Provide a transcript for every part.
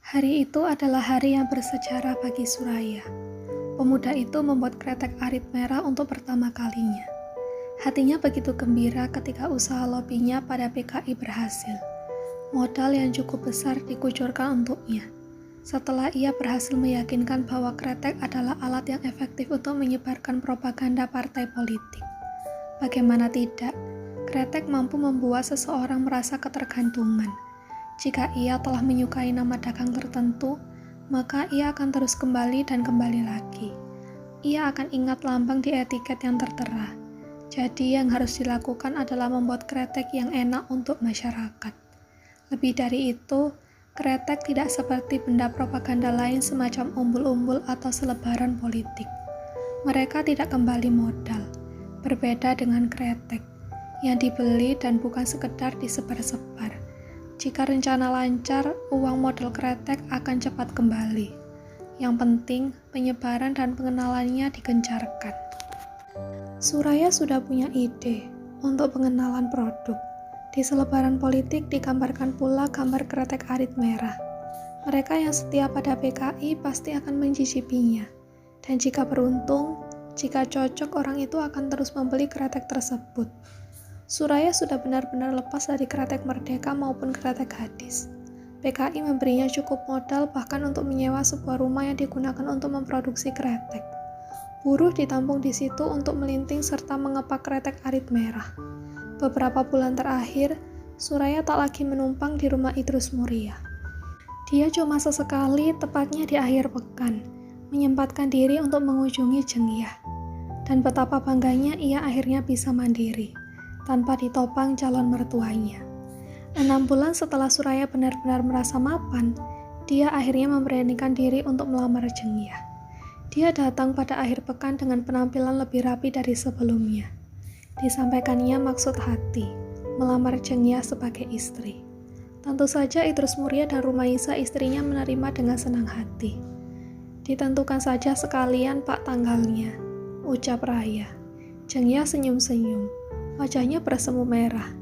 Hari itu adalah hari yang bersejarah bagi Suraya. Pemuda itu membuat kretek arit merah untuk pertama kalinya. Hatinya begitu gembira ketika usaha lobinya pada PKI berhasil. Modal yang cukup besar dikucurkan untuknya. Setelah ia berhasil meyakinkan bahwa kretek adalah alat yang efektif untuk menyebarkan propaganda partai politik. Bagaimana tidak, kretek mampu membuat seseorang merasa ketergantungan. Jika ia telah menyukai nama dagang tertentu, maka ia akan terus kembali dan kembali lagi. Ia akan ingat lambang di etiket yang tertera. Jadi yang harus dilakukan adalah membuat kretek yang enak untuk masyarakat. Lebih dari itu, kretek tidak seperti benda propaganda lain semacam umbul-umbul atau selebaran politik. Mereka tidak kembali modal, berbeda dengan kretek, yang dibeli dan bukan sekedar disebar-sebar. Jika rencana lancar, uang modal kretek akan cepat kembali. Yang penting, penyebaran dan pengenalannya digencarkan. Suraya sudah punya ide untuk pengenalan produk. Di selebaran politik digambarkan pula gambar kretek arit merah. Mereka yang setia pada PKI pasti akan mencicipinya. Dan jika beruntung, jika cocok, orang itu akan terus membeli kretek tersebut. Suraya sudah benar-benar lepas dari kretek merdeka maupun kretek gadis. PKI memberinya cukup modal bahkan untuk menyewa sebuah rumah yang digunakan untuk memproduksi kretek. Buruh ditampung di situ untuk melinting serta mengepak kretek arit merah. Beberapa bulan terakhir, Suraya tak lagi menumpang di rumah Idrus Muria. Dia cuma sesekali, tepatnya di akhir pekan, menyempatkan diri untuk mengunjungi Jengyah. Dan betapa bangganya ia akhirnya bisa mandiri, tanpa ditopang calon mertuanya. 6 bulan setelah Suraya benar-benar merasa mapan, dia akhirnya memberanikan diri untuk melamar Jengyah. Dia datang pada akhir pekan dengan penampilan lebih rapi dari sebelumnya. Disampaikannya maksud hati, melamar Jengyah sebagai istri. Tentu saja Idrus Muria dan Rumaisa istrinya menerima dengan senang hati. Ditentukan saja sekalian Pak tanggalnya, ucap Raya. Jengyah senyum-senyum. Wajahnya bersemu merah.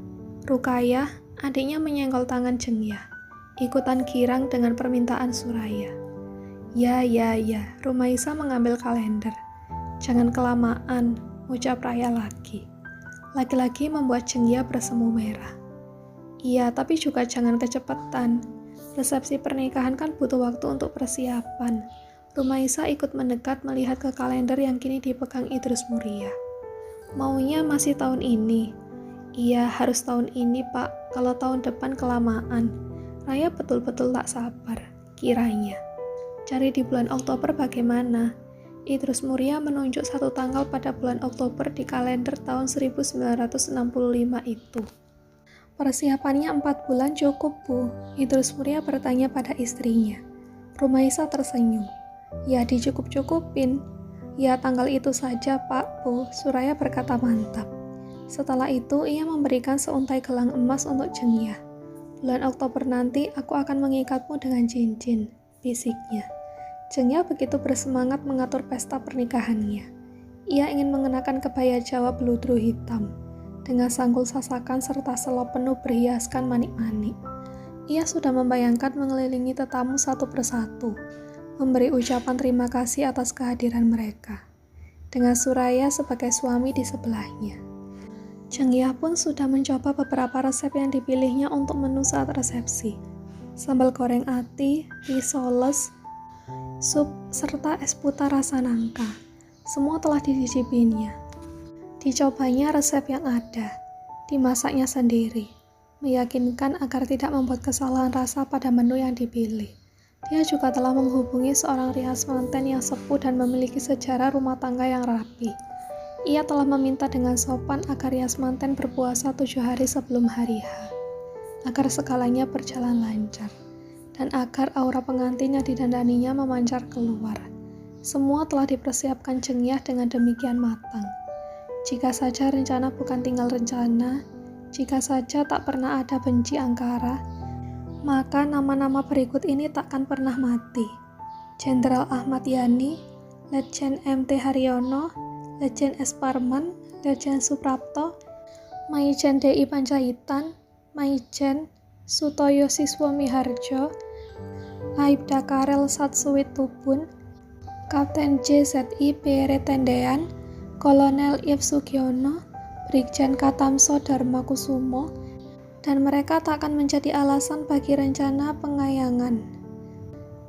Rukayah, adiknya menyenggol tangan Jengyah, ikutan girang dengan permintaan Suraya. Ya, Rumaisa mengambil kalender. Jangan kelamaan, ucap Raya lagi. Lagi-lagi membuat Jengyah bersemu merah. Iya, tapi juga jangan kecepatan. Resepsi pernikahan kan butuh waktu untuk persiapan. Rumaisa ikut mendekat melihat ke kalender yang kini dipegang Idrus Muria. Maunya masih tahun ini. Iya, harus tahun ini, Pak. Kalau tahun depan kelamaan. Raya betul-betul tak sabar, kiranya. Cari di bulan Oktober bagaimana? Idrus Muria menunjuk satu tanggal pada bulan Oktober di kalender tahun 1965 itu. Persiapannya 4 bulan cukup, Bu. Idrus Muria bertanya pada istrinya. Rumaisa tersenyum. Ya, dicukup-cukupin. Ya, tanggal itu saja, Pak, Bu. Suraya berkata mantap. Setelah itu, ia memberikan seuntai gelang emas untuk Jengyah. Bulan Oktober nanti, aku akan mengikatmu dengan cincin, bisiknya. Jengyah begitu bersemangat mengatur pesta pernikahannya. Ia ingin mengenakan kebaya Jawa beludru hitam, dengan sanggul sasakan serta selop penuh berhiaskan manik-manik. Ia sudah membayangkan mengelilingi tetamu satu persatu, memberi ucapan terima kasih atas kehadiran mereka, dengan Suraya sebagai suami di sebelahnya. Jengyah pun sudah mencoba beberapa resep yang dipilihnya untuk menu saat resepsi. Sambal goreng ati, risoles, sup, serta es putar rasa nangka. Semua telah dicicipinya. Dicobanya resep yang ada, dimasaknya sendiri, meyakinkan agar tidak membuat kesalahan rasa pada menu yang dipilih. Dia juga telah menghubungi seorang rias manten yang sepuh dan memiliki sejarah rumah tangga yang rapi. Ia telah meminta dengan sopan agar rias manten berpuasa 7 hari sebelum hari H, agar segalanya berjalan lancar, dan agar aura pengantin yang didandaninya memancar keluar. Semua telah dipersiapkan Jengyah dengan demikian matang. Jika saja rencana bukan tinggal rencana, jika saja tak pernah ada benci angkara, maka nama-nama berikut ini takkan pernah mati. Jenderal Ahmad Yani, Letjen MT Haryono, Letjen S. Parman, Letjen Suprapto, Maijen DI Panjaitan, Maijen Sutoyo Siswo Miharjo, Aibda Karel Satsuwitubun, Kapten JZI Pierre Tendean, Kolonel Yves Sugiono, Brigjen Katamso Darmakusumo, dan mereka tak akan menjadi alasan bagi rencana pengayangan.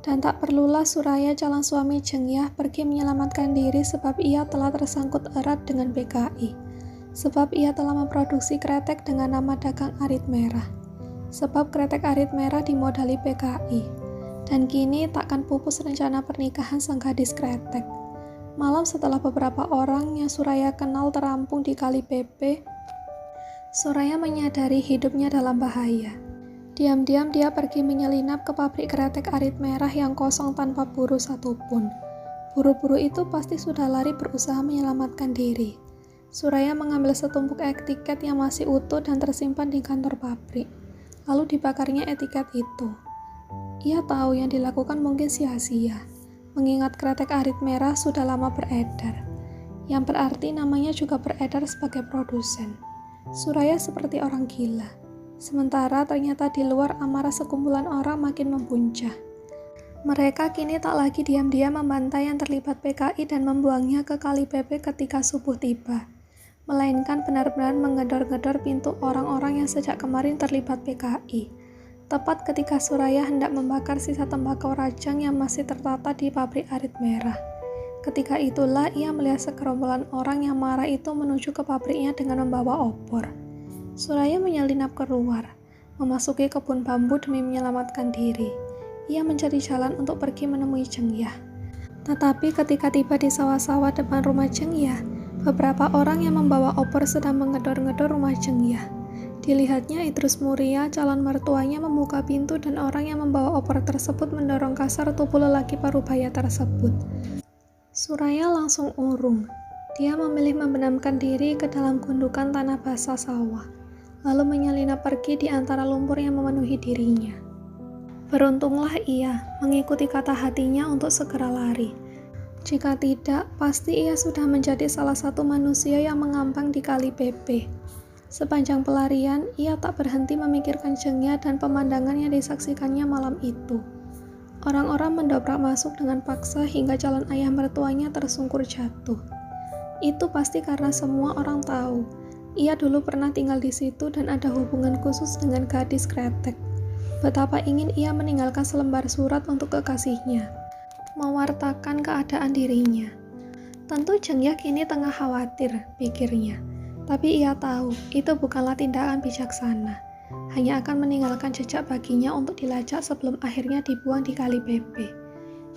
Dan tak perlulah Suraya calon suami Jengyah pergi menyelamatkan diri sebab ia telah tersangkut erat dengan PKI. Sebab ia telah memproduksi kretek dengan nama dagang arit merah. Sebab kretek arit merah dimodali PKI. Dan kini takkan pupus rencana pernikahan sang gadis kretek. Malam setelah beberapa orang yang Suraya kenal terampung di Kali Pepe, Suraya menyadari hidupnya dalam bahaya. Diam-diam dia pergi menyelinap ke pabrik kretek arit merah yang kosong tanpa buruh satupun. Buruh-buruh itu pasti sudah lari berusaha menyelamatkan diri. Suraya mengambil setumpuk etiket yang masih utuh dan tersimpan di kantor pabrik. Lalu dibakarnya etiket itu. Ia tahu yang dilakukan mungkin sia-sia, mengingat kretek arit merah sudah lama beredar, yang berarti namanya juga beredar sebagai produsen. Suraya seperti orang gila, sementara ternyata di luar amarah sekumpulan orang makin membuncah. Mereka kini tak lagi diam-diam membantai yang terlibat PKI dan membuangnya ke Kali Pepe ketika subuh tiba, melainkan benar-benar menggedor-gedor pintu orang-orang yang sejak kemarin terlibat PKI. Tepat ketika Suraya hendak membakar sisa tembakau rajang yang masih tertata di pabrik arit merah. Ketika itulah ia melihat segerombolan orang yang marah itu menuju ke pabriknya dengan membawa obor. Suraya menyelinap keluar, memasuki kebun bambu demi menyelamatkan diri. Ia mencari jalan untuk pergi menemui Jengyah. Tetapi ketika tiba di sawah-sawah depan rumah Jengyah, beberapa orang yang membawa obor sedang menggedor-gedor rumah Jengyah. Dilihatnya Idrus Muria, calon mertuanya, membuka pintu dan orang yang membawa opor tersebut mendorong kasar tubuh lelaki parubaya tersebut. Suraya langsung urung. Dia memilih membenamkan diri ke dalam gundukan tanah basah sawah, lalu menyelinap pergi di antara lumpur yang memenuhi dirinya. Beruntunglah ia mengikuti kata hatinya untuk segera lari. Jika tidak, pasti ia sudah menjadi salah satu manusia yang mengambang di Kali Pepe. Sepanjang pelarian, ia tak berhenti memikirkan Jengyah dan pemandangan yang disaksikannya malam itu. Orang-orang mendobrak masuk dengan paksa hingga calon ayah mertuanya tersungkur jatuh. Itu pasti karena semua orang tahu, ia dulu pernah tinggal di situ dan ada hubungan khusus dengan gadis kretek. Betapa ingin ia meninggalkan selembar surat untuk kekasihnya, mewartakan keadaan dirinya. Tentu Jengyah kini tengah khawatir, pikirnya. Tapi ia tahu, itu bukanlah tindakan bijaksana. Hanya akan meninggalkan jejak baginya untuk dilacak sebelum akhirnya dibuang di Kali Pepe.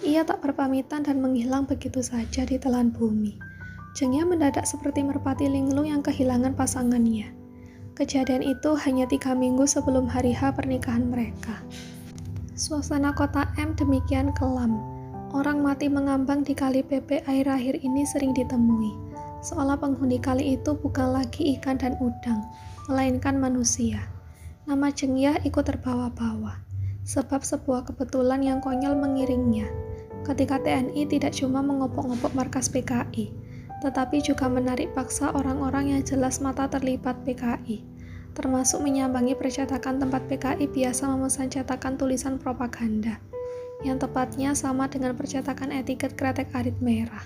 Ia tak berpamitan dan menghilang begitu saja di telan bumi. Jengyah mendadak seperti merpati linglung yang kehilangan pasangannya. Kejadian itu hanya 3 minggu sebelum hari H pernikahan mereka. Suasana kota M demikian kelam. Orang mati mengambang di Kali Pepe akhir-akhir ini sering ditemui. Seolah penghuni kali itu bukan lagi ikan dan udang, melainkan manusia. Nama Jengyah ikut terbawa-bawa, sebab sebuah kebetulan yang konyol mengiringnya. Ketika TNI tidak cuma mengopok-ngopok markas PKI, tetapi juga menarik paksa orang-orang yang jelas mata terlibat PKI, termasuk menyambangi percetakan tempat PKI biasa memesan cetakan tulisan propaganda, yang tepatnya sama dengan percetakan etiket kretek arit merah.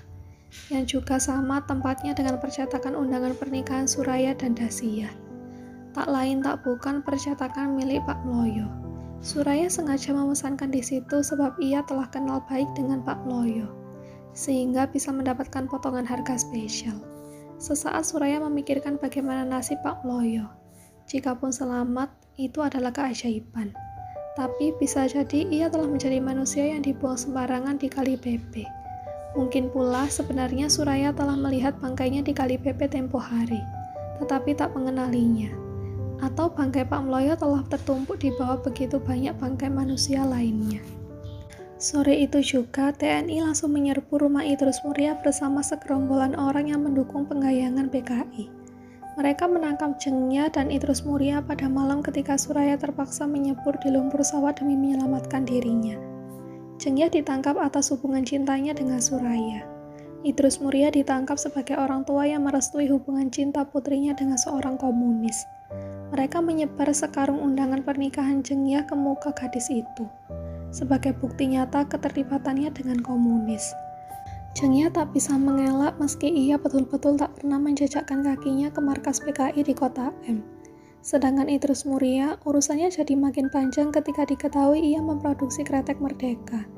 Yang juga sama tempatnya dengan percetakan undangan pernikahan Suraya dan Dasia. Tak lain tak bukan percetakan milik Pak Mloyo. Suraya sengaja memesankan di situ sebab ia telah kenal baik dengan Pak Mloyo, sehingga bisa mendapatkan potongan harga spesial. Sesaat Suraya memikirkan bagaimana nasib Pak Mloyo. Jikapun selamat, itu adalah keajaiban. Tapi bisa jadi ia telah menjadi manusia yang dibuang sembarangan di Kali Pepe. Mungkin pula sebenarnya Suraya telah melihat bangkainya di Kali Pepe tempo hari, tetapi tak mengenalinya. Atau bangkai Pak Mloyo telah tertumpuk di bawah begitu banyak bangkai manusia lainnya. Sore itu juga, TNI langsung menyerbu rumah Idrus Muria bersama segerombolan orang yang mendukung penggayangan PKI. Mereka menangkap Jengyah dan Idrus Muria pada malam ketika Suraya terpaksa menyebur di lumpur sawah demi menyelamatkan dirinya. Jengyah ditangkap atas hubungan cintanya dengan Suraya. Idrus Muria ditangkap sebagai orang tua yang merestui hubungan cinta putrinya dengan seorang komunis. Mereka menyebar sekarung undangan pernikahan Jengyah ke muka gadis itu. sebagai bukti nyata keterlibatannya dengan komunis. Zheng Ya tak bisa mengelak meski ia betul-betul tak pernah menjejakkan kakinya ke markas PKI di kota M. Sedangkan Idrus Muria, urusannya jadi makin panjang ketika diketahui ia memproduksi kretek Merdeka,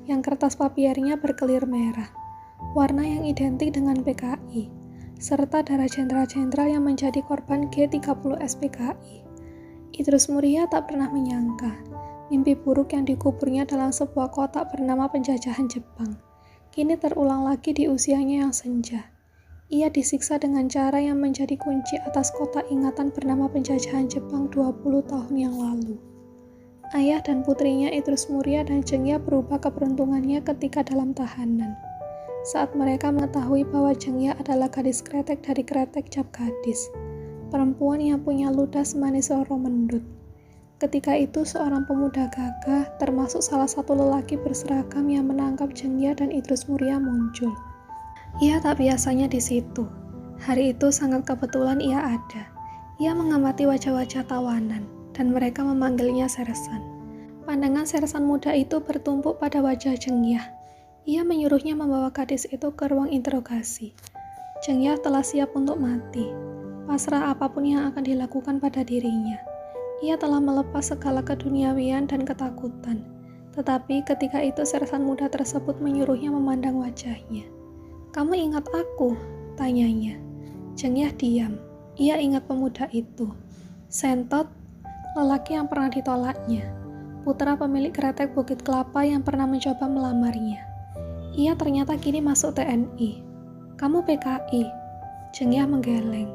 yang kertas papiernya berkelir merah, warna yang identik dengan PKI, serta darah jenderal-jenderal yang menjadi korban G30S PKI. Idrus Muria tak pernah menyangka, mimpi buruk yang dikuburnya dalam sebuah kotak bernama penjajahan Jepang kini terulang lagi di usianya yang senja. Ia disiksa dengan cara yang menjadi kunci atas kotak ingatan bernama penjajahan Jepang 20 tahun yang lalu. Ayah dan putrinya Idrus Muria dan Zheng Ya berubah keberuntungannya ketika dalam tahanan. Saat mereka mengetahui bahwa Zheng Ya adalah gadis kretek dari kretek Cap Gadis, perempuan yang punya ludah semanis loro mendut. Ketika itu seorang pemuda gagah, termasuk salah satu lelaki berseragam yang menangkap Zheng Ya dan Idrus Muria muncul. Ia tak biasanya di situ. Hari itu sangat kebetulan ia ada. Ia mengamati wajah-wajah tawanan, dan mereka memanggilnya Sersan. Pandangan Sersan muda itu bertumpuk pada wajah Zheng Ya. Ia menyuruhnya membawa gadis itu ke ruang interogasi. Zheng Ya telah siap untuk mati, pasrah apapun yang akan dilakukan pada dirinya. Ia telah melepas segala keduniawian dan ketakutan. Tetapi ketika itu Sersan muda tersebut menyuruhnya memandang wajahnya. "Kamu ingat aku?" tanyanya. Zheng Ya diam. Ia ingat pemuda itu. Sentot, lelaki yang pernah ditolaknya. Putra pemilik kretek Bukit Kelapa yang pernah mencoba melamarnya. Ia ternyata kini masuk TNI. "Kamu PKI?" Zheng Ya menggeleng.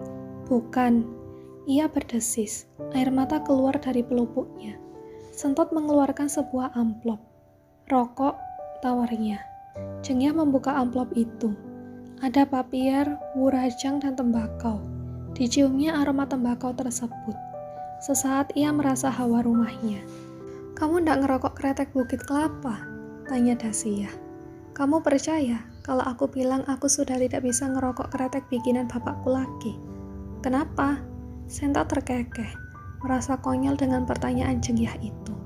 "Bukan." Ia berdesis, air mata keluar dari pelupuknya. Sentot mengeluarkan sebuah amplop. "Rokok," tawarnya. Zheng Ya membuka amplop itu. Ada papier, wurajang, dan tembakau. Diciumnya aroma tembakau tersebut. Sesaat ia merasa hawa rumahnya. "Kamu ndak ngerokok kretek Bukit Kelapa?" tanya Dasia. "Kamu percaya kalau aku bilang aku sudah tidak bisa ngerokok kretek bikinan bapakku lagi?" "Kenapa?" Sentot terkekeh, merasa konyol dengan pertanyaan Zheng Ya itu.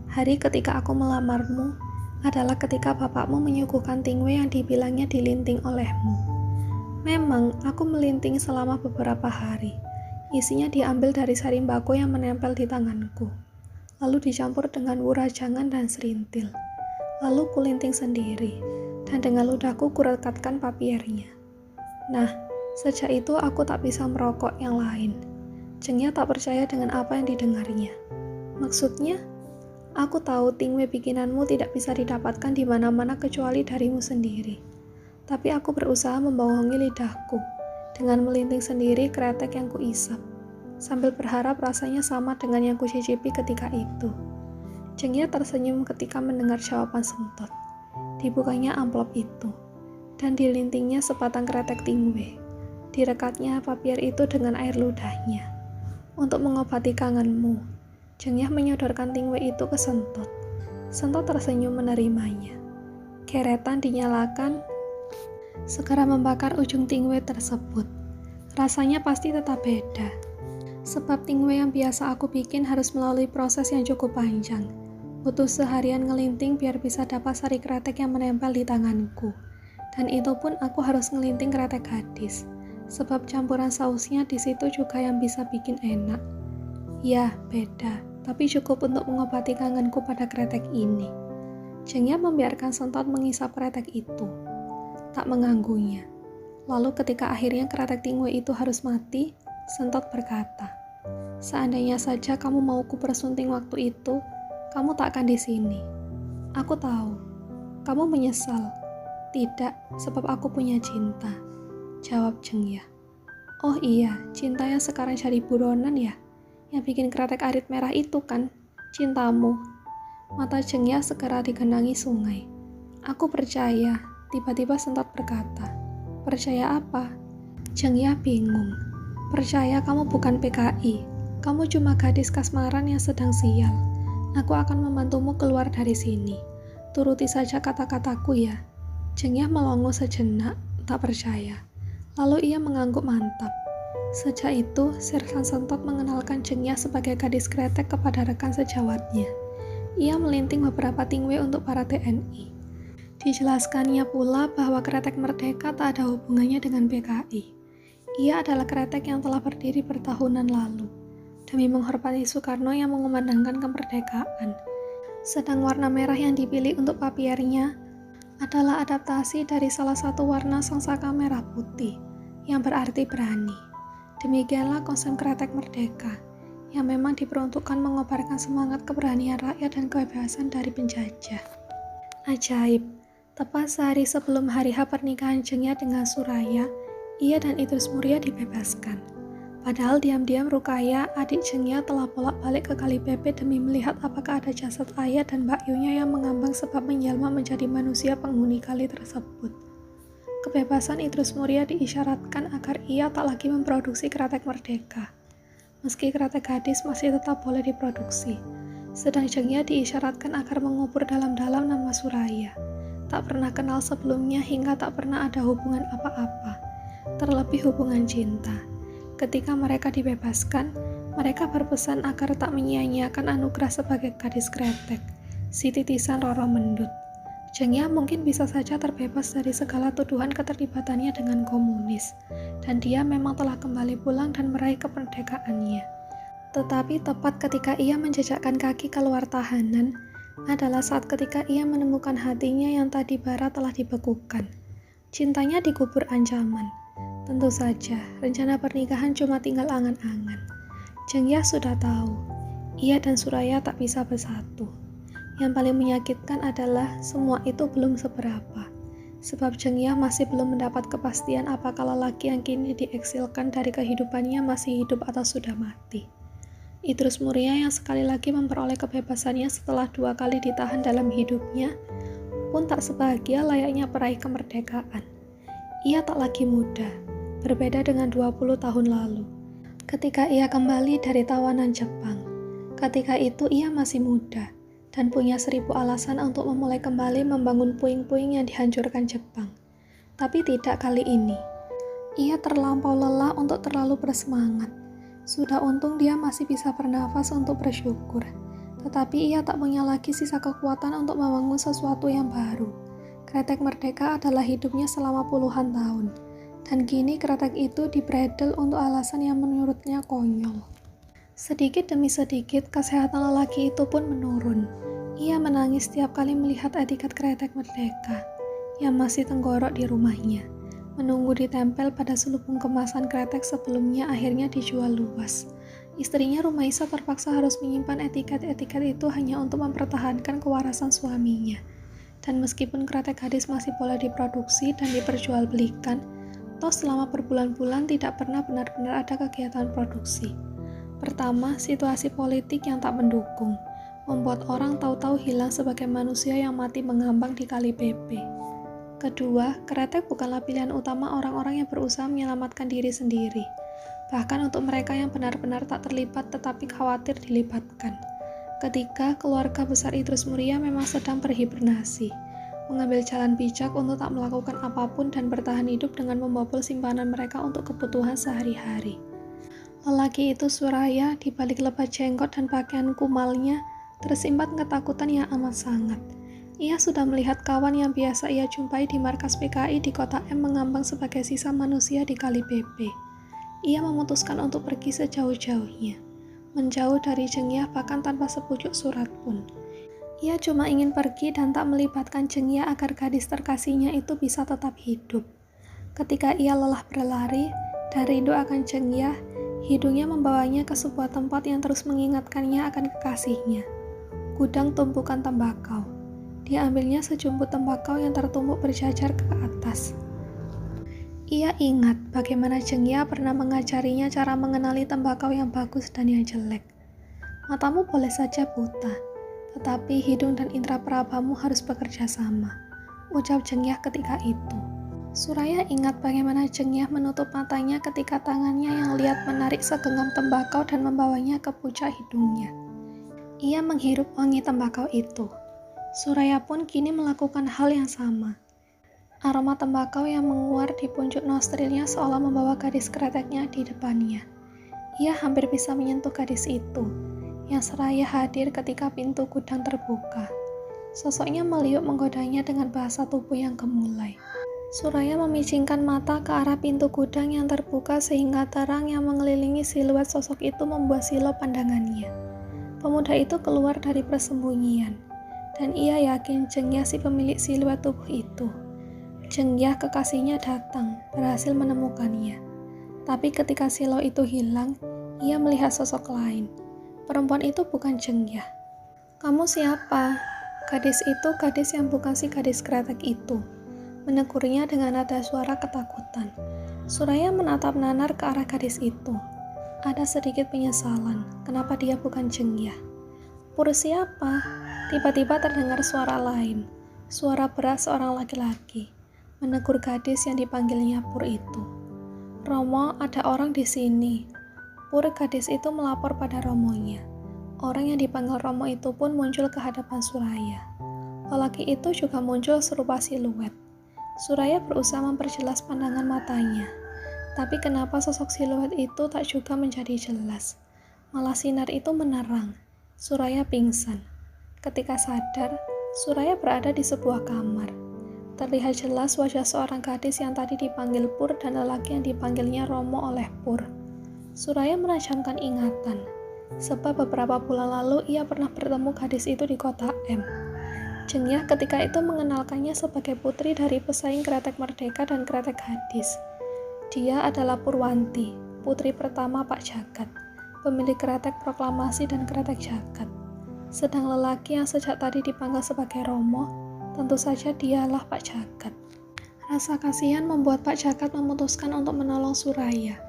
"Hari ketika aku melamarmu adalah ketika bapakmu menyuguhkan tingwe yang dibilangnya dilinting olehmu. Memang, aku melinting selama beberapa hari. Isinya diambil dari sarimbako yang menempel di tanganku, lalu dicampur dengan wurajangan dan serintil. Lalu kulinting sendiri, dan dengan ludahku kurekatkan papiernya. Nah, sejak itu aku tak bisa merokok yang lain." Zheng Ya tak percaya dengan apa yang didengarnya. "Maksudnya?" "Aku tahu tingwe bikinanmu tidak bisa didapatkan di mana-mana kecuali darimu sendiri. Tapi aku berusaha membohongi lidahku dengan melinting sendiri kretek yang kuisap, sambil berharap rasanya sama dengan yang kucicipi ketika itu." Zheng Ya tersenyum ketika mendengar jawaban Sentot. Dibukanya amplop itu, dan dilintingnya sebatang kretek tingwe. Direkatnya papier itu dengan air ludahnya. "Untuk mengobati kangenmu." Zheng Ya menyodorkan tingwe itu ke Sentot. Sentot tersenyum menerimanya. Keretan dinyalakan, segera membakar ujung tingwe tersebut. Rasanya pasti tetap beda. Sebab tingwe yang biasa aku bikin harus melalui proses yang cukup panjang. Butuh seharian ngelinting biar bisa dapat sari kretek yang menempel di tanganku. Dan itu pun aku harus ngelinting kretek gadis. Sebab campuran sausnya di situ juga yang bisa bikin enak. Ya, beda, tapi cukup untuk mengobati kangenku pada kretek ini. Zheng Ya membiarkan Sentot mengisap kretek itu, tak mengganggunya. Lalu ketika akhirnya kretek tingwe itu harus mati, Sentot berkata, "Seandainya saja kamu mau kupersunting waktu itu, kamu tak akan di sini. Aku tahu, kamu menyesal." "Tidak, sebab aku punya cinta," jawab Zheng Ya. "Oh iya, cintanya sekarang jadi buronan ya? Yang bikin kretek arit merah itu kan? Cintamu." Mata Zheng Ya segera digenangi sungai. "Aku percaya," tiba-tiba Sentot berkata. "Percaya apa?" Zheng Ya bingung. "Percaya kamu bukan PKI. Kamu cuma gadis kasmaran yang sedang sial. Aku akan membantumu keluar dari sini. Turuti saja kata-kataku ya." Zheng Ya melongo sejenak, tak percaya. Lalu ia mengangguk mantap. Sejak itu, Sersan Sentot mengenalkan Zheng Ya sebagai gadis kretek kepada rekan sejawatnya. Ia melinting beberapa tingwe untuk para TNI. Dijelaskannya pula bahwa Kretek Merdeka tak ada hubungannya dengan PKI. Ia adalah kretek yang telah berdiri bertahunan lalu, demi menghormati Soekarno yang mengumandangkan kemerdekaan. Sedang warna merah yang dipilih untuk papiernya adalah adaptasi dari salah satu warna sangsaka merah putih, yang berarti berani. Demikianlah konsep Kretek Merdeka, yang memang diperuntukkan mengobarkan semangat keberanian rakyat dan kebebasan dari penjajah. Ajaib, tepat sehari sebelum hari H pernikahan Zheng-Ya dengan Suraya, ia dan Idrus Muria dibebaskan. Padahal diam-diam Rukaya, adik Zheng-Ya, telah bolak-balik ke Kali Pepe demi melihat apakah ada jasad ayah dan Mbak Yunya yang mengambang sebab menjelma menjadi manusia penghuni kali tersebut. Kebebasan Idrus Muria diisyaratkan agar ia tak lagi memproduksi Kretek Merdeka. Meski kretek gadis masih tetap boleh diproduksi, sedang Zheng-Ya diisyaratkan agar mengubur dalam-dalam nama Suraya. Tak pernah kenal sebelumnya hingga tak pernah ada hubungan apa-apa, terlebih hubungan cinta. Ketika mereka dibebaskan, mereka berpesan agar tak menyia-nyiakan anugerah sebagai gadis kretek, si titisan Roro Mendut. Zheng-Ya mungkin bisa saja terbebas dari segala tuduhan keterlibatannya dengan komunis, dan dia memang telah kembali pulang dan meraih kemerdekaannya. Tetapi tepat ketika ia menjejakkan kaki keluar tahanan, adalah saat ketika ia menemukan hatinya yang tadi bara telah dibekukan. Cintanya dikubur ancaman. Tentu saja, rencana pernikahan cuma tinggal angan-angan. Zheng-Ya sudah tahu, ia dan Suraya tak bisa bersatu. Yang paling menyakitkan adalah semua itu belum seberapa. Sebab Zheng-Ya masih belum mendapat kepastian apakah lelaki yang kini dieksilkan dari kehidupannya masih hidup atau sudah mati. Idrus Muria yang sekali lagi memperoleh kebebasannya setelah 2 kali ditahan dalam hidupnya, pun tak sebahagia layaknya peraih kemerdekaan. Ia tak lagi muda, berbeda dengan 20 tahun lalu, ketika ia kembali dari tawanan Jepang. Ketika itu ia masih muda, dan punya 1000 alasan untuk memulai kembali membangun puing-puing yang dihancurkan Jepang. Tapi tidak kali ini. Ia terlampau lelah untuk terlalu bersemangat. Sudah untung dia masih bisa bernafas untuk bersyukur. Tetapi ia tak punya lagi sisa kekuatan untuk membangun sesuatu yang baru. Kretek Merdeka adalah hidupnya selama puluhan tahun. Dan kini kretek itu dibredel untuk alasan yang menurutnya konyol. Sedikit demi sedikit, kesehatan lelaki itu pun menurun. Ia menangis setiap kali melihat etiket Kretek Merdeka yang masih tenggorok di rumahnya. Menunggu ditempel pada selubung kemasan kretek sebelumnya akhirnya dijual luas. Istrinya Rumaisa terpaksa harus menyimpan etiket-etiket itu hanya untuk mempertahankan kewarasan suaminya. Dan meskipun kretek gadis masih boleh diproduksi dan diperjualbelikan, toh selama berbulan-bulan tidak pernah benar-benar ada kegiatan produksi. Pertama, situasi politik yang tak mendukung, membuat orang tahu-tahu hilang sebagai manusia yang mati mengambang di Kali Pepe. Kedua, kretek bukanlah pilihan utama orang-orang yang berusaha menyelamatkan diri sendiri. Bahkan untuk mereka yang benar-benar tak terlibat tetapi khawatir dilibatkan. Ketiga, keluarga besar Idrus Muria memang sedang berhibernasi, mengambil jalan bijak untuk tak melakukan apapun dan bertahan hidup dengan membobol simpanan mereka untuk kebutuhan sehari-hari. Lelaki itu Suraya, di balik lebat jenggot dan pakaian kumalnya, tersimpan ketakutan yang amat sangat. Ia sudah melihat kawan yang biasa ia jumpai di markas PKI di kota M mengambang sebagai sisa manusia di Kali Pepe. Ia memutuskan untuk pergi sejauh-jauhnya, menjauh dari Zheng-Ya bahkan tanpa sepucuk surat pun. Ia cuma ingin pergi dan tak melibatkan Zheng-Ya agar gadis terkasihnya itu bisa tetap hidup. Ketika ia lelah berlari dan rindu akan Zheng-Ya, hidungnya membawanya ke sebuah tempat yang terus mengingatkannya akan kekasihnya. Gudang tumpukan tembakau. Dia ambilnya sejumput tembakau yang tertumpuk berjajar ke atas. Ia ingat bagaimana Zheng-Ya pernah mengajarinya cara mengenali tembakau yang bagus dan yang jelek. Matamu boleh saja buta, tetapi hidung dan indera perabamu harus bekerja sama, ucap Zheng-Ya ketika itu. Suraya ingat bagaimana Zheng-Ya menutup matanya ketika tangannya yang liat menarik segenggam tembakau dan membawanya ke puncak hidungnya. Ia menghirup wangi tembakau itu. Suraya pun kini melakukan hal yang sama. Aroma tembakau yang menguar di puncuk nostrilnya seolah membawa gadis kreteknya di depannya. Ia hampir bisa menyentuh gadis itu, yang seraya hadir ketika pintu gudang terbuka. Sosoknya meliuk menggodanya dengan bahasa tubuh yang gemulai. Suraya memicingkan mata ke arah pintu gudang yang terbuka sehingga terang yang mengelilingi siluet sosok itu membuat silau pandangannya. Pemuda itu keluar dari persembunyian, dan ia yakin Jengyah si pemilik siluet tubuh itu. Jengyah kekasihnya datang, berhasil menemukannya. Tapi ketika silau itu hilang, ia melihat sosok lain. Perempuan itu bukan Jengyah. "Kamu siapa?" Gadis itu gadis yang bukan si gadis kretek itu, menegurnya dengan nada suara ketakutan. Suraya menatap nanar ke arah gadis itu. Ada sedikit penyesalan, kenapa dia bukan Jengyah. "Pur siapa?" Tiba-tiba terdengar suara lain, suara berat seorang laki-laki, menegur gadis yang dipanggilnya Pur itu. "Romo, ada orang di sini." Pur gadis itu melapor pada romonya. Orang yang dipanggil Romo itu pun muncul ke hadapan Suraya. Lelaki itu juga muncul serupa siluet. Suraya berusaha memperjelas pandangan matanya. Tapi kenapa sosok siluet itu tak juga menjadi jelas? Malah sinar itu menerang. Suraya pingsan. Ketika sadar, Suraya berada di sebuah kamar. Terlihat jelas wajah seorang gadis yang tadi dipanggil Pur dan lelaki yang dipanggilnya Romo oleh Pur. Suraya menajamkan ingatan. Sebab beberapa bulan lalu ia pernah bertemu gadis itu di kota M. Jengyah ketika itu mengenalkannya sebagai putri dari pesaing kretek merdeka dan kretek gadis. Dia adalah Purwanti, putri pertama Pak Jagat, pemilik kretek proklamasi dan kretek Jagat. Sedang lelaki yang sejak tadi dipanggil sebagai Romo, tentu saja dialah Pak Jagat. Rasa kasihan membuat Pak Jagat memutuskan untuk menolong Suraya.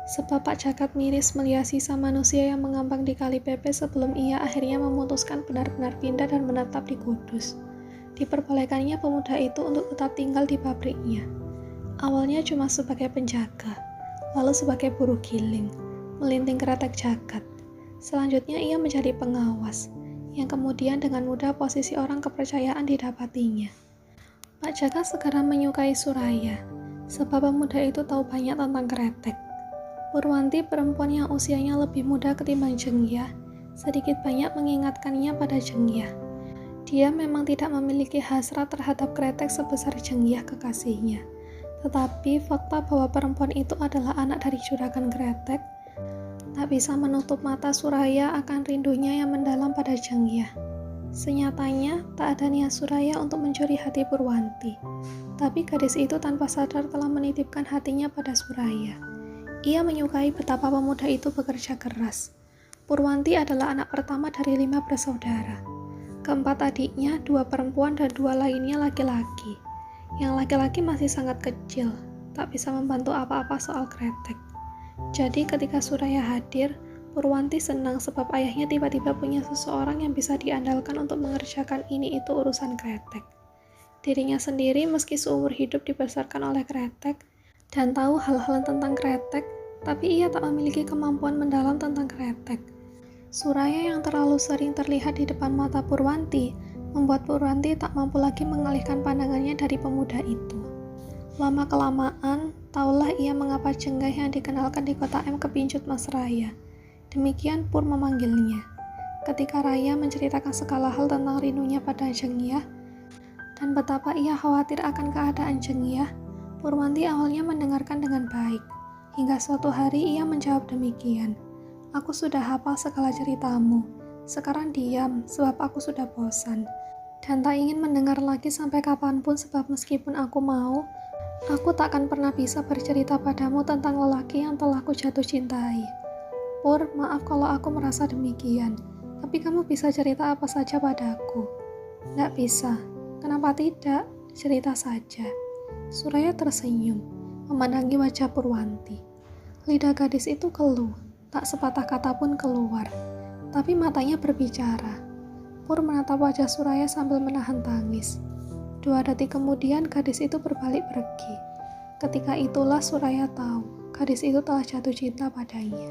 Sebab Pak Jagat miris melihat sisa manusia yang mengambang di Kali Pepe sebelum ia akhirnya memutuskan benar-benar pindah dan menetap di Kudus. Diperbolehkannya pemuda itu untuk tetap tinggal di pabriknya. Awalnya cuma sebagai penjaga, lalu sebagai buruh giling, melinting kretek Jagat. Selanjutnya ia menjadi pengawas, yang kemudian dengan mudah posisi orang kepercayaan didapatinya. Pak Jagat segera menyukai Suraya, sebab pemuda itu tahu banyak tentang kretek. Purwanti, perempuan yang usianya lebih muda ketimbang Jengyah, sedikit banyak mengingatkannya pada Jengyah. Dia memang tidak memiliki hasrat terhadap kretek sebesar Jengyah kekasihnya. Tetapi fakta bahwa perempuan itu adalah anak dari juragan kretek tak bisa menutup mata Suraya akan rindunya yang mendalam pada Jengyah. Senyatanya, tak ada niat Suraya untuk mencuri hati Purwanti. Tapi gadis itu tanpa sadar telah menitipkan hatinya pada Suraya. Ia menyukai betapa pemuda itu bekerja keras. Purwanti adalah anak pertama dari 5 bersaudara. Keempat adiknya, 2 perempuan dan 2 lainnya laki-laki. Yang laki-laki masih sangat kecil, tak bisa membantu apa-apa soal kretek. Jadi ketika Suraya hadir, Purwanti senang sebab ayahnya tiba-tiba punya seseorang yang bisa diandalkan untuk mengerjakan ini itu urusan kretek. Dirinya sendiri meski seumur hidup dibesarkan oleh kretek, dan tahu hal-hal tentang kretek, tapi ia tak memiliki kemampuan mendalam tentang kretek. Suraya yang terlalu sering terlihat di depan mata Purwanti, membuat Purwanti tak mampu lagi mengalihkan pandangannya dari pemuda itu. Lama-kelamaan, taulah ia mengapa Jengyah yang dikenalkan di kota M kepincut Mas Raya. Demikian Pur memanggilnya. Ketika Raya menceritakan segala hal tentang rindunya pada Jengyah, dan betapa ia khawatir akan keadaan Jengyah, Purwanti awalnya mendengarkan dengan baik, hingga suatu hari ia menjawab demikian. "Aku sudah hafal segala ceritamu, sekarang diam sebab aku sudah bosan, dan tak ingin mendengar lagi sampai kapanpun sebab meskipun aku mau, aku tak akan pernah bisa bercerita padamu tentang lelaki yang telah ku jatuh cintai. Pur, maaf kalau aku merasa demikian, tapi kamu bisa cerita apa saja padaku." "Nggak bisa." "Kenapa tidak? Cerita saja." Suraya tersenyum, memandangi wajah Purwanti. Lidah gadis itu keluh, tak sepatah kata pun keluar, tapi matanya berbicara. Pur menatap wajah Suraya sambil menahan tangis. 2 detik kemudian gadis itu berbalik pergi. Ketika itulah Suraya tahu, gadis itu telah jatuh cinta padanya.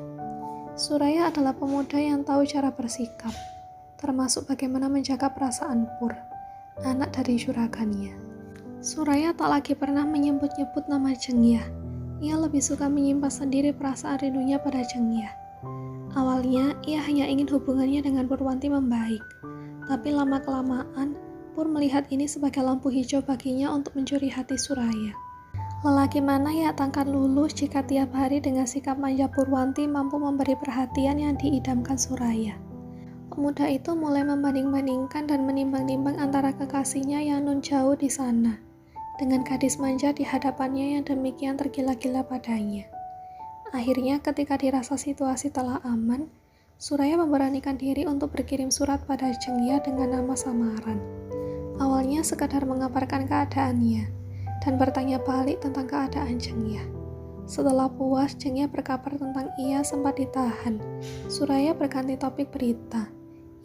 Suraya adalah pemuda yang tahu cara bersikap, termasuk bagaimana menjaga perasaan Pur, anak dari juragannya. Suraya tak lagi pernah menyebut-nyebut nama Jengyah. Ia lebih suka menyimpan sendiri perasaan rindunya pada Jengyah. Awalnya, ia hanya ingin hubungannya dengan Purwanti membaik, tapi lama-kelamaan, Pur melihat ini sebagai lampu hijau baginya untuk mencuri hati Suraya. Lelaki mana yang takkan lulus jika tiap hari dengan sikap manja Purwanti mampu memberi perhatian yang diidamkan Suraya. Pemuda itu mulai membanding-bandingkan dan menimbang-nimbang antara kekasihnya yang nun jauh di sana, dengan gadis manja di hadapannya yang demikian tergila-gila padanya. Akhirnya ketika dirasa situasi telah aman, Suraya memberanikan diri untuk berkirim surat pada Cengya dengan nama samaran. Awalnya sekadar mengabarkan keadaannya, dan bertanya balik tentang keadaan Cengya. Setelah puas, Cengya berkabar tentang ia sempat ditahan. Suraya berganti topik berita.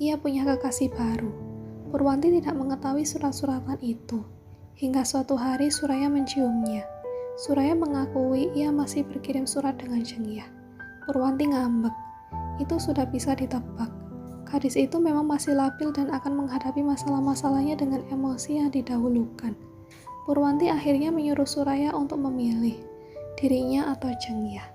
Ia punya kekasih baru. Purwanti tidak mengetahui surat-suratan itu. Hingga suatu hari Suraya menciumnya. Suraya mengakui ia masih berkirim surat dengan Cengya. Purwanti ngambek. Itu sudah bisa ditebak. Gadis itu memang masih labil dan akan menghadapi masalah-masalahnya dengan emosi yang didahulukan. Purwanti akhirnya menyuruh Suraya untuk memilih, dirinya atau Cengya.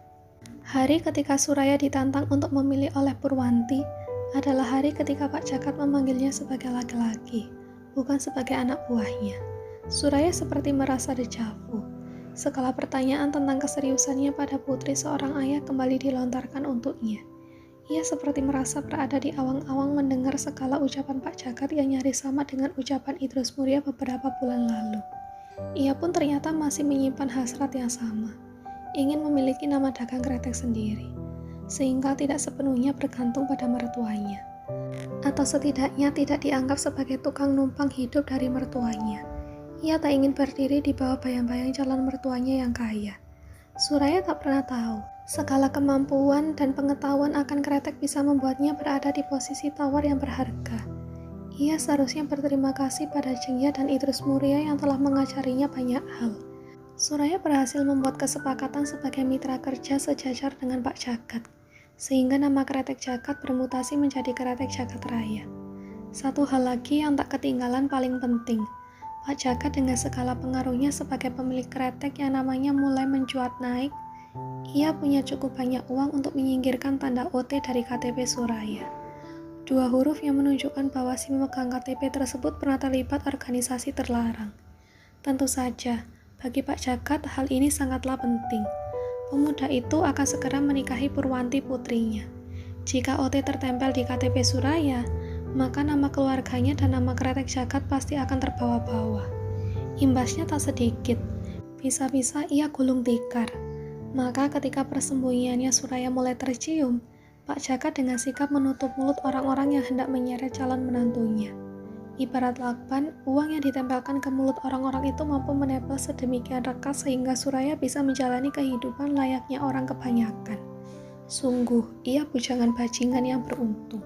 Hari ketika Suraya ditantang untuk memilih oleh Purwanti adalah hari ketika Pak Cakat memanggilnya sebagai laki-laki, bukan sebagai anak buahnya. Suraya seperti merasa dejavu. Segala pertanyaan tentang keseriusannya pada putri seorang ayah kembali dilontarkan untuknya. Ia seperti merasa berada di awang-awang mendengar segala ucapan Pak Cakat yang nyaris sama dengan ucapan Idrus Muria beberapa bulan lalu. Ia pun ternyata masih menyimpan hasrat yang sama, ingin memiliki nama dagang kretek sendiri, sehingga tidak sepenuhnya bergantung pada mertuanya. Atau setidaknya tidak dianggap sebagai tukang numpang hidup dari mertuanya. Ia tak ingin berdiri di bawah bayang-bayang calon mertuanya yang kaya. Suraya tak pernah tahu, segala kemampuan dan pengetahuan akan kretek bisa membuatnya berada di posisi tawar yang berharga. Ia seharusnya berterima kasih pada Cengya dan Idrus Muria yang telah mengajarinya banyak hal. Suraya berhasil membuat kesepakatan sebagai mitra kerja sejajar dengan Pak Cakat, sehingga nama Kretek Cakat bermutasi menjadi Kretek Cakat Raya. Satu hal lagi yang tak ketinggalan paling penting, Pak Cakat dengan segala pengaruhnya sebagai pemilik kretek yang namanya mulai mencuat naik, ia punya cukup banyak uang untuk menyingkirkan tanda OT dari KTP Suraya. 2 huruf yang menunjukkan bahwa si pemegang KTP tersebut pernah terlibat organisasi terlarang. Tentu saja, bagi Pak Cakat hal ini sangatlah penting. Pemuda itu akan segera menikahi Purwanti putrinya. Jika OT tertempel di KTP Suraya, maka nama keluarganya dan nama Kretek Cakat pasti akan terbawa-bawa. Imbasnya tak sedikit, bisa-bisa ia gulung tikar. Maka ketika persembunyiannya Suraya mulai tercium, Pak Cakat dengan sikap menutup mulut orang-orang yang hendak menyeret calon menantunya. Ibarat lakban, uang yang ditempelkan ke mulut orang-orang itu mampu menempel sedemikian rekas sehingga Suraya bisa menjalani kehidupan layaknya orang kebanyakan. Sungguh, ia bujangan bajingan yang beruntung.